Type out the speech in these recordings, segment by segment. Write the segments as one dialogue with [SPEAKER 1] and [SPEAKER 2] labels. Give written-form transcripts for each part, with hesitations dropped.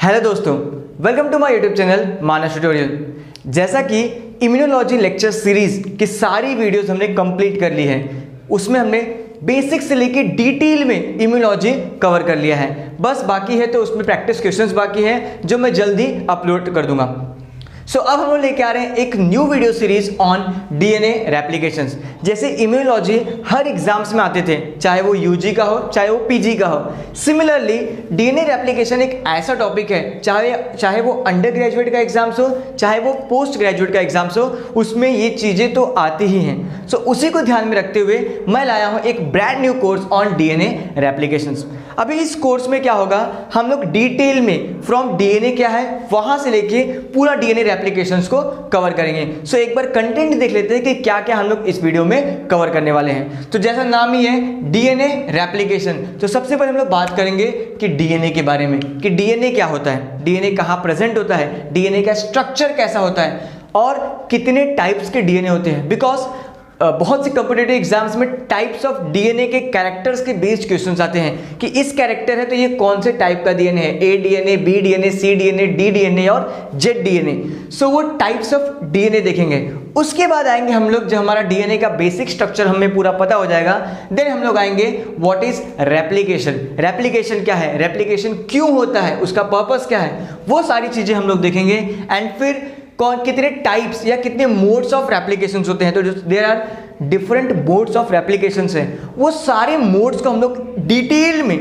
[SPEAKER 1] Hello दोस्तों, welcome to my YouTube channel Manas tutorial. जैसा कि इम्यूनोलॉजी लेक्चर सीरीज की सारी वीडियोस हमने कंप्लीट कर ली है, उसमें हमने बेसिक से लेके डिटेल में इम्यूनोलॉजी कवर कर लिया है। बस बाकी है तो उसमें प्रैक्टिस क्वेश्चंस बाकी हैं जो मैं जल्दी अपलोड कर दूंगा। अब हम लोग लेके आ रहे हैं एक new video series on DNA replications. जैसे इम्यूनोलॉजी हर एग्जाम्स में आते थे, चाहे वो यूजी का हो चाहे वो पीजी का हो। सिमिलरली डीएनए रेप्लिकेशन एक ऐसा टॉपिक है, चाहे वो अंडर ग्रेजुएट का एग्जाम्स हो चाहे वो पोस्ट ग्रेजुएट का एग्जाम्स हो, उसमें ये चीज़ें तो आती ही हैं। उसी को ध्यान में रखते हुए मैं लाया हूँ एक brand new course on DNA replications. अभी इस कोर्स में क्या होगा, हम लोग डिटेल में फ्रॉम डीएनए क्या है वहां से लेके पूरा डीएनए रेप्लिकेशंस को कवर करेंगे। एक बार कंटेंट देख लेते हैं कि क्या क्या हम लोग इस वीडियो में कवर करने वाले हैं। तो जैसा नाम ही है डीएनए रेप्लिकेशन, तो सबसे पहले हम लोग बात करेंगे कि डीएनए के बारे में, कि डीएनए क्या होता है, डीएनए कहाँ प्रेजेंट होता है, डीएनए का स्ट्रक्चर कैसा होता है और कितने टाइप्स के डीएनए होते हैं। बिकॉज बहुत से कॉम्पिटिटिव एग्जाम्स में टाइप्स ऑफ डीएनए के कैरेक्टर्स के बेस्ड क्वेश्चंस आते हैं कि इस कैरेक्टर है तो ये कौन से टाइप का डीएनए है, ए डीएनए, बी डीएनए, सी डीएनए, डी डीएनए और जेड डीएनए। वो टाइप्स ऑफ डीएनए देखेंगे। उसके बाद आएंगे हम लोग, जब हमारा डीएनए का बेसिक स्ट्रक्चर हमें पूरा पता हो जाएगा, देन हम लोग आएंगे व्हाट इज रेप्लिकेशन। रेप्लिकेशन क्या है, रेप्लिकेशन क्यों होता है, उसका पर्पस क्या है, वो सारी चीजें हम लोग देखेंगे। एंड फिर कितने टाइप्स या कितने मोड्स ऑफ रेप्लिकेशंस होते हैं, तो there are different modes of replications हैं। वो सारे मोड्स को हम लोग डिटेल में,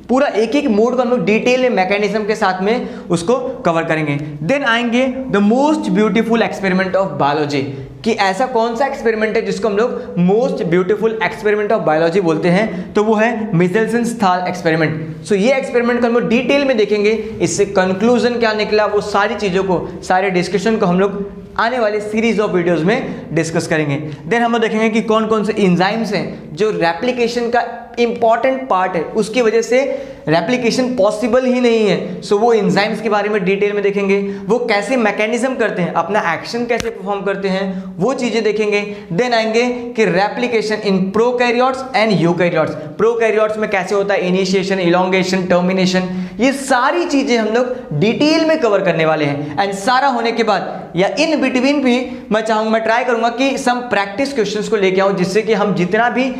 [SPEAKER 1] पूरा एक एक मोड को हम लोग डिटेल में मैकेनिज्म के साथ में उसको कवर करेंगे। देन आएंगे the most beautiful experiment of biology, कि ऐसा कौन सा एक्सपेरिमेंट है जिसको हम लोग most beautiful experiment of biology बोलते हैं, तो वो है मिचेल्सन-स्थाल एक्सपेरिमेंट। ये एक्सपेरिमेंट को हम लोग डिटेल में देखेंगे, इससे कंक्लूजन क्या निकला, वो सारी चीज़ों को, सारे डिस्कशन को हम लोग आने वाले सीरीज ऑफ वीडियोस में डिस्कस करेंगे। देन हम लोग देखेंगे कि कौन कौन से एंजाइम्स हैं जो रेप्लिकेशन का इंपॉर्टेंट पार्ट है, उसकी वजह से रेप्लिकेशन पॉसिबल ही नहीं है। वो एंजाइम्स के बारे में डिटेल में देखेंगे, वो कैसे मैकेनिज्म करते हैं, अपना एक्शन कैसे परफॉर्म करते हैं, वो चीजें देखेंगे। देन आएंगे कि replication in prokaryotes and eukaryotes, prokaryotes में कैसे होता है, इनिशिएशन, इलॉन्गेशन, टर्मिनेशन, ये सारी चीजें हम लोग डिटेल में कवर करने वाले हैं। एंड सारा होने के बाद या इन बिटवीन भी मैं ट्राई करूंगा कि सम प्रैक्टिस क्वेश्चंस को लेके आऊं, जिससे कि हम जितना भी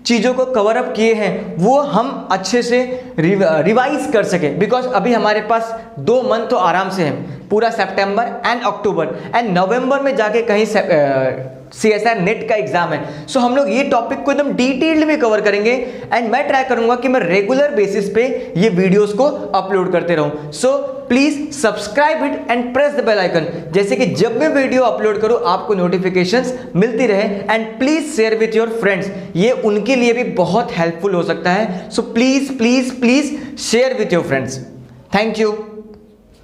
[SPEAKER 1] चीज़ों को कवर अप किए हैं वो हम अच्छे से रिवाइज कर सके। बिकॉज अभी हमारे पास 2 मंथ तो आराम से है, पूरा सितंबर एंड अक्टूबर, एंड नवंबर में जाके कहीं CSIR नेट का एग्जाम है। हम लोग ये टॉपिक को एकदम डिटेल्ड में कवर करेंगे। एंड मैं ट्राई करूंगा कि मैं रेगुलर बेसिस पे ये वीडियोस को अपलोड करते रहूं। Please subscribe it and press the bell icon, जैसे कि जब मैं वीडियो अपलोड करूं आपको नोटिफिकेशंस मिलती रहे। And please share with your friends, ये उनके लिए भी बहुत हेल्पफुल हो सकता है। Please please please share with your friends. Thank you.